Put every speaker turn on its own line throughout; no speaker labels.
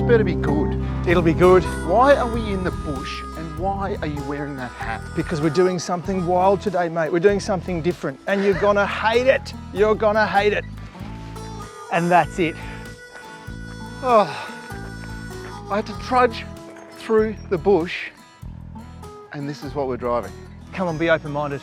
better be good.
It'll be good.
Why are we in the bush and why are you wearing that hat?
Because we're doing something wild today, mate. We're doing something different and you're gonna hate it. You're gonna hate it. And that's it.
Oh, I had to trudge through the bush and this is what we're driving.
Come on, be open-minded.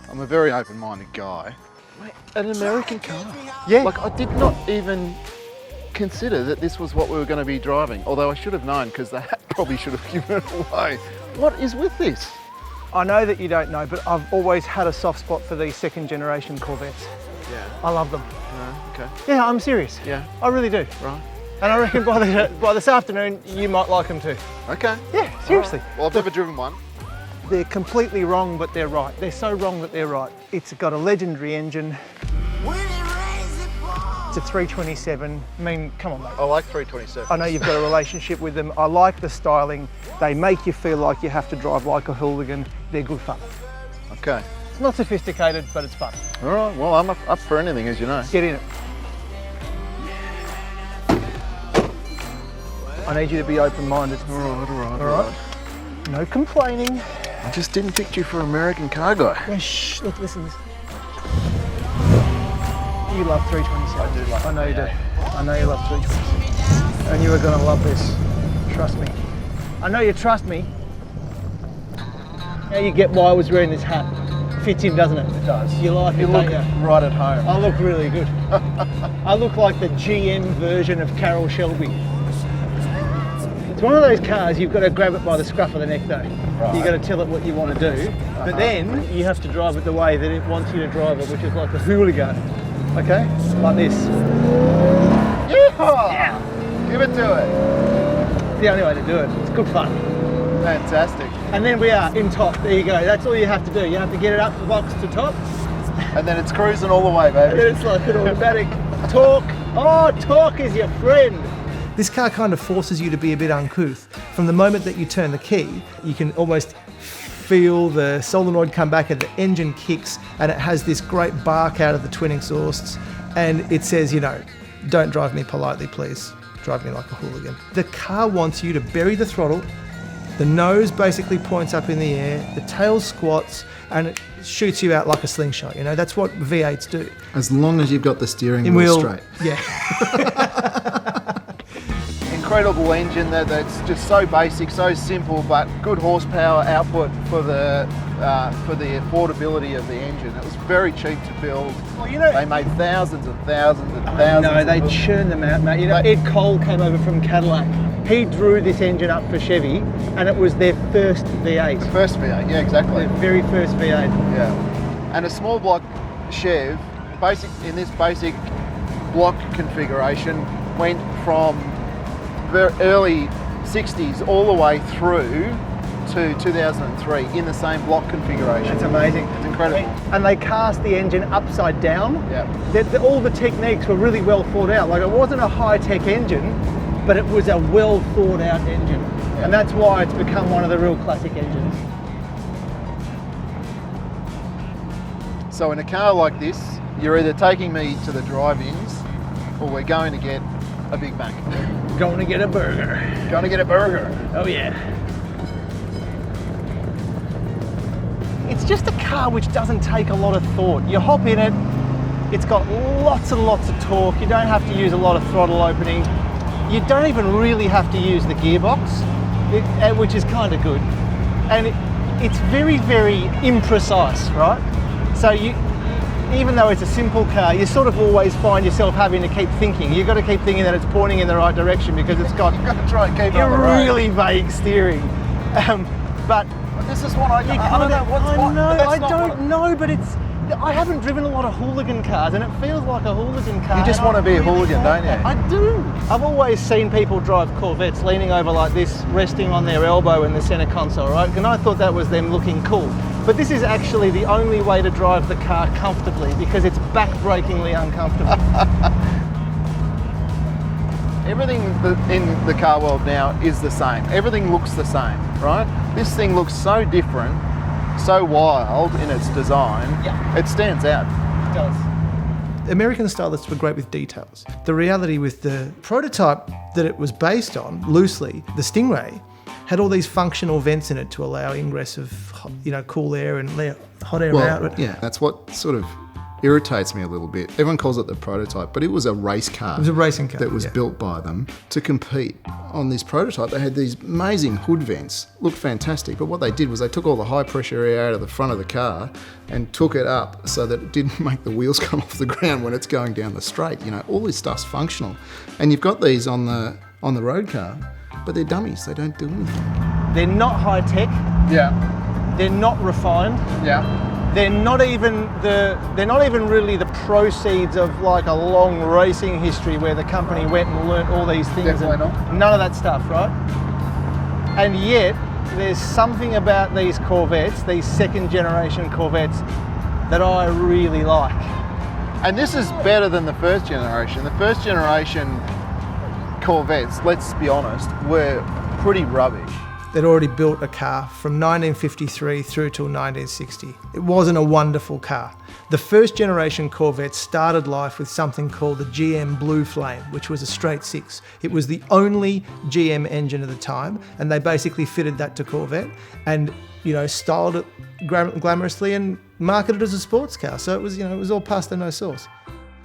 I'm a very open-minded guy. Mate, an American car.
Yeah.
Like, I did not even consider that this was what we were going to be driving, although I should have known because the hat probably should have given it away. What is with this?
I know that you don't know, but I've always had a soft spot for these second-generation Corvettes.
Yeah.
I love them.
Okay.
Yeah, I'm serious.
Yeah.
I really do.
Right.
And I reckon by this afternoon, you might like them too.
Okay.
Yeah, seriously.
Right. Well, I've never driven one.
They're completely wrong, but they're right. They're so wrong that they're right. It's got a legendary engine. It's a 327. I mean, come on, mate.
I like 327.
I know you've got a relationship with them. I like the styling. They make you feel like you have to drive like a hooligan. They're good fun.
Okay.
It's not sophisticated, but it's fun.
All right. Well, I'm up for anything, as you know.
Get in it. I need you to be open-minded.
All right.
All right? No complaining.
I just didn't pick you for American car guy.
Yeah, shh, look, listen. You love 327.
I do love
I know you do.
it.
I know you love 327. And you are going to love this. Trust me. I know you trust me. Now you get why I was wearing this hat. Fits in, doesn't it?
It does.
You like it,
You look
don't you?
right at home.
I look really good. I look like the GM version of Carroll Shelby. It's one of those cars you've got to grab it by the scruff of the neck though.
Right.
You've got to tell it what you want to do, but then you have to drive it the way that it wants you to drive it, which is like a hooligan. Okay? Like this.
Yeehaw!
Yeah.
Give it to it.
It's the only way to do it. It's good fun.
Fantastic.
And then we are in top. There you go. That's all you have to do. You have to get it up the box to top.
And then it's cruising all the way, baby.
And then it's like an automatic. Torque. Oh, torque is your friend. This car kind of forces you to be a bit uncouth. From the moment that you turn the key, you can almost feel the solenoid come back and the engine kicks and it has this great bark out of the twin exhausts and it says, you know, don't drive me politely, please. Drive me like a hooligan. The car wants you to bury the throttle, the nose basically points up in the air, the tail squats and it shoots you out like a slingshot, you know, that's what V8s do.
As long as you've got the steering wheel straight.
Yeah.
Incredible engine that's just so basic, so simple, but good horsepower output for the affordability of the engine. It was very cheap to build.
Well, you know,
they made thousands and thousands and
no,
thousands.
they churn them out, mate. You know, Ed Cole came over from Cadillac. He drew this engine up for Chevy, and it was their first V8.
The first V8, yeah, exactly.
Their very first V8.
Yeah, and a small block Chev, in this basic block configuration, went from very early 60s all the way through to 2003 in the same block configuration.
It's amazing.
It's incredible.
And they cast the engine upside down.
Yeah.
All the techniques were really well thought out. Like, it wasn't a high-tech engine, but it was a well thought out engine.
Yeah.
And that's why it's become one of the real classic engines.
So in a car like this, you're either taking me to the drive-ins or we're going to get a Big Mac.
Going to get a burger.
Going to get a burger.
Oh yeah. It's just a car which doesn't take a lot of thought. You hop in it, it's got lots and lots of torque. You don't have to use a lot of throttle opening. You don't even really have to use the gearbox, which is kind of good. And it's very, very imprecise, right? So even though it's a simple car, you sort of always find yourself having to keep thinking. You've got to keep thinking that it's pointing in the right direction because it's got
You've got to try and keep on the road.
really vague steering. But
this is what I don't know.
I don't know, but I haven't driven a lot of hooligan cars and it feels like a hooligan car.
You just want to be a hooligan, don't you?
I do. I've always seen people drive Corvettes leaning over like this, resting on their elbow in the center console, right? And I thought that was them looking cool. But this is actually the only way to drive the car comfortably because it's back-breakingly uncomfortable.
Everything in the car world now is the same. Everything looks the same, right? This thing looks so different, so wild in its design.
Yeah.
It stands out.
It does. American stylists were great with details. The reality with the prototype that it was based on, loosely, the Sting Ray, had all these functional vents in it to allow ingress of, cool air and hot air out.
Yeah, that's what sort of irritates me a little bit. Everyone calls it the prototype, but it was a race car.
It was a racing car
that was built by them to compete on this prototype. They had these amazing hood vents, looked fantastic, but what they did was they took all the high pressure air out of the front of the car and took it up so that it didn't make the wheels come off the ground when it's going down the straight. All this stuff's functional, and you've got these on the road car, but they're dummies. They don't do anything.
They're not high tech.
Yeah.
They're not refined.
Yeah.
They're not even really the proceeds of like a long racing history where the company went and learnt all these things.
Definitely not.
None of that stuff, right? And yet, there's something about these Corvettes, these second generation Corvettes, that I really like.
And this is better than the first generation. The first generation Corvettes, let's be honest, were pretty rubbish.
They'd already built a car from 1953 through till 1960. It wasn't a wonderful car. The first generation Corvette started life with something called the GM Blue Flame, which was a straight six. It was the only GM engine at the time, and they basically fitted that to Corvette and, styled it glamorously and marketed it as a sports car. So it was all pasta, no sauce.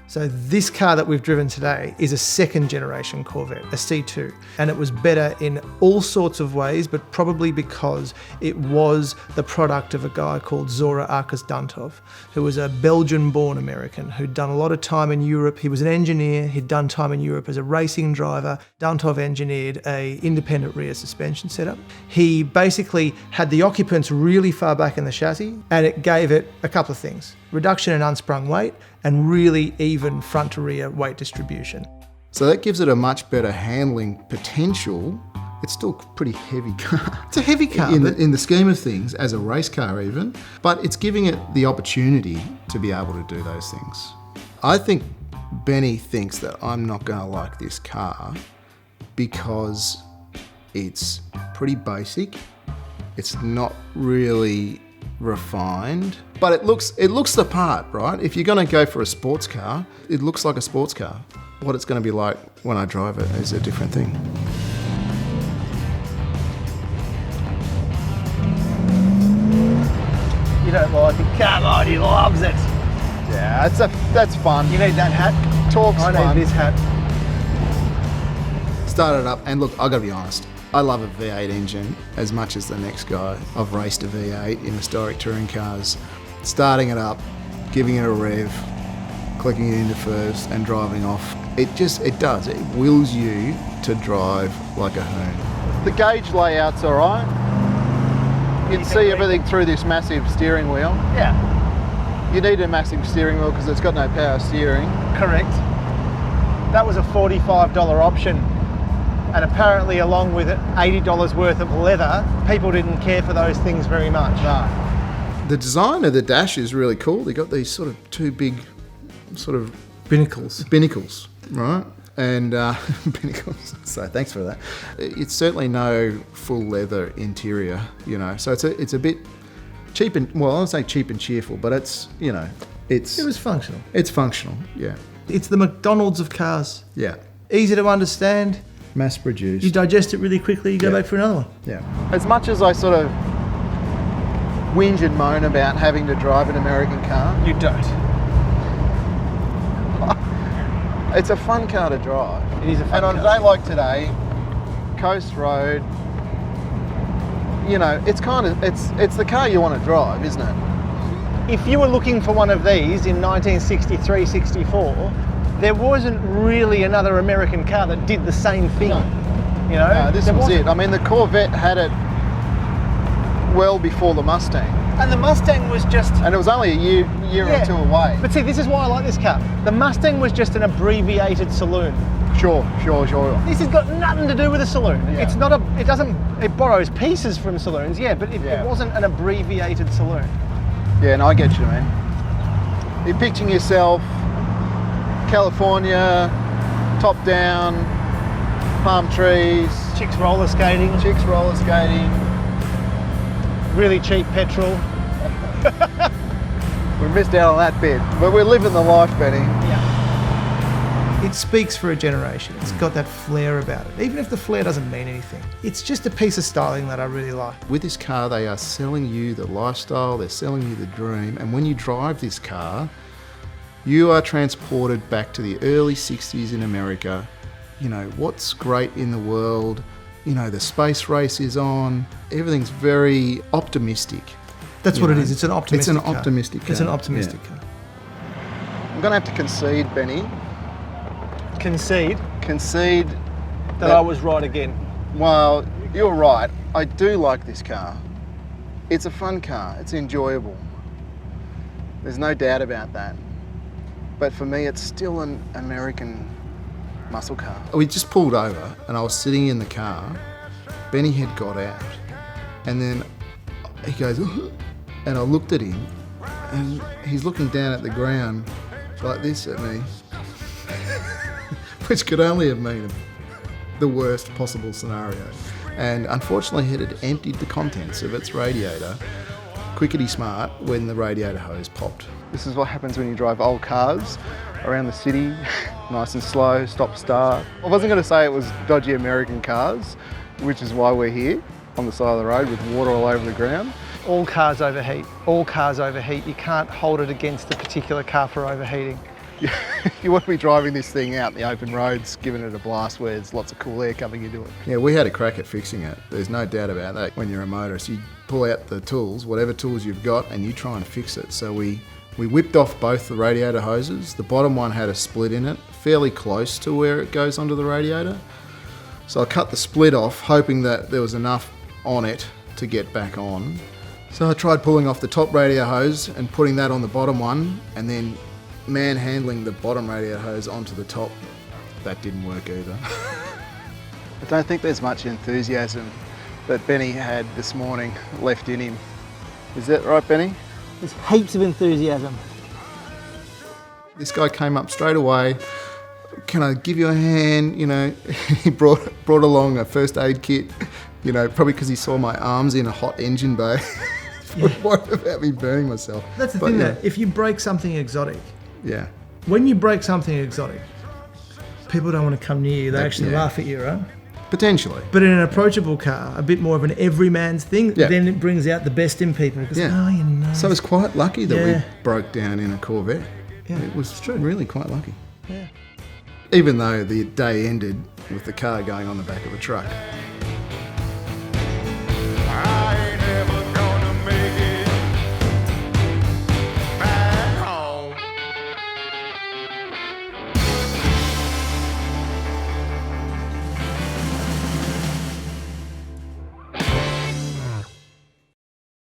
So this car that we've driven today is a second generation Corvette, a C2, and it was better in all sorts of ways, but probably because it was the product of a guy called Zora Arkus-Duntov, who was a Belgian-born American who'd done a lot of time in Europe. He was an engineer, he'd done time in Europe as a racing driver. Duntov engineered a independent rear suspension setup. He basically had the occupants really far back in the chassis, and it gave it a couple of things: reduction in unsprung weight and really even front to rear weight distribution.
So that gives it a much better handling potential. It's still a pretty heavy car.
It's a heavy car.
In the scheme of things, as a race car even, but it's giving it the opportunity to be able to do those things. I think Benny thinks that I'm not going to like this car because it's pretty basic. It's not really refined, but it looks the part, right? If you're going to go for a sports car, it looks like a sports car. What it's going to be like when I drive it is a different thing.
You don't like it? Come on, he loves it.
Yeah, that's fun.
You need that hat?
Talk's
I
fun.
need this hat.
Started it up, and look, I got to be honest, I love a V8 engine as much as the next guy. I've raced a V8 in historic touring cars. Starting it up, giving it a rev, clicking it into first and driving off. It does. It wills you to drive like a hoon.
The gauge layout's all right. You can see everything through this massive steering wheel.
Yeah.
You need a massive steering wheel because it's got no power steering.
Correct. That was a $45 option. And apparently along with it, $80 worth of leather. People didn't care for those things very much.
No.
The design of the dash is really cool. They got these sort of two big sort of binnacles, right? And binnacles. So thanks for that. It's certainly no full leather interior, So it's a bit cheap and, well, I won't say cheap and cheerful, but it was
functional.
It's functional, yeah.
It's the McDonald's of cars.
Yeah.
Easy to understand.
Mass produced.
You digest it really quickly, you go back for another one.
Yeah.
As much as I sort of whinge and moan about having to drive an American car,
You don't.
it's a fun car to drive.
It is a fun
And on a
car.
day like today, coast road, it's the car you want to drive, isn't it?
If you were looking for one of these in 1963, 64, there wasn't really another American car that did the same thing.
No, this was it. I mean, the Corvette had it well before the Mustang.
And the Mustang was just...
And it was only a year or two away.
But see, this is why I like this car. The Mustang was just an abbreviated saloon.
Sure.
This has got nothing to do with a saloon.
Yeah.
It's not it borrows pieces from saloons, but it wasn't an abbreviated saloon.
Yeah, no, I get you, man. You're picturing yourself, California, top down, palm trees.
Chicks roller skating.
Really
Really cheap petrol.
We missed out on that bit, but we're living the life, Benny.
It speaks for a generation. It's got that flair about it. Even if the flair doesn't mean anything, it's just a piece of styling that I really like.
With this car, they are selling you the lifestyle, they're selling you the dream, and when you drive this car, you are transported back to the early 60s in America. You know, what's great in the world, you know, the space race is on, everything's very optimistic.
That's what it is. It's an optimistic car.
Optimistic car.
It's an optimistic car.
I'm going to have to concede, Benny.
Concede
Concede
that I was right again.
Well, you're right. I do like this car. It's a fun car. It's enjoyable. There's no doubt about that. But for me, it's still an American muscle car.
We just pulled over and I was sitting in the car. Benny had got out. And then he goes, and I looked at him and he's looking down at the ground like this at me. Which could only have been the worst possible scenario. And unfortunately, it had emptied the contents of its radiator, quickety smart, when the radiator hose popped.
This is what happens when you drive old cars around the city, nice and slow, stop, start. I wasn't going to say it was dodgy American cars, which is why we're here on the side of the road with water all over the ground.
All cars overheat. All cars overheat. You can't hold it against a particular car for overheating.
You want to be driving this thing out in the open roads, giving it a blast where there's lots of cool air coming into it.
Yeah, we had a crack at fixing it. There's no doubt about that. When you're a motorist, you pull out the tools, whatever tools you've got, and you try and fix it. So we whipped off both the radiator hoses. The bottom one had a split in it, fairly close to where it goes onto the radiator. So I cut the split off, hoping that there was enough on it to get back on. So I tried pulling off the top radiator hose and putting that on the bottom one, and then manhandling the bottom radiator hose onto the top. That didn't work either.
I don't think there's much enthusiasm that Benny had this morning left in him. Is that right, Benny?
There's heaps of enthusiasm.
This guy came up straight away. Can I give you a hand? You know, he brought along a first aid kit, you know, probably because he saw my arms in a hot engine bay. Worried about me burning myself.
That's the thing though, if you break something exotic,
yeah.
when you break something exotic, people don't want to come near you, they actually laugh at you, right?
Potentially.
But in an approachable car, a bit more of an everyman's thing,
Yeah.
then it brings out the best in people. Because,
Yeah.
oh, you know.
So it's quite lucky that
Yeah.
we broke down in a Corvette.
Yeah,
It was really quite lucky.
Yeah.
Even though the day ended with the car going on the back of a truck.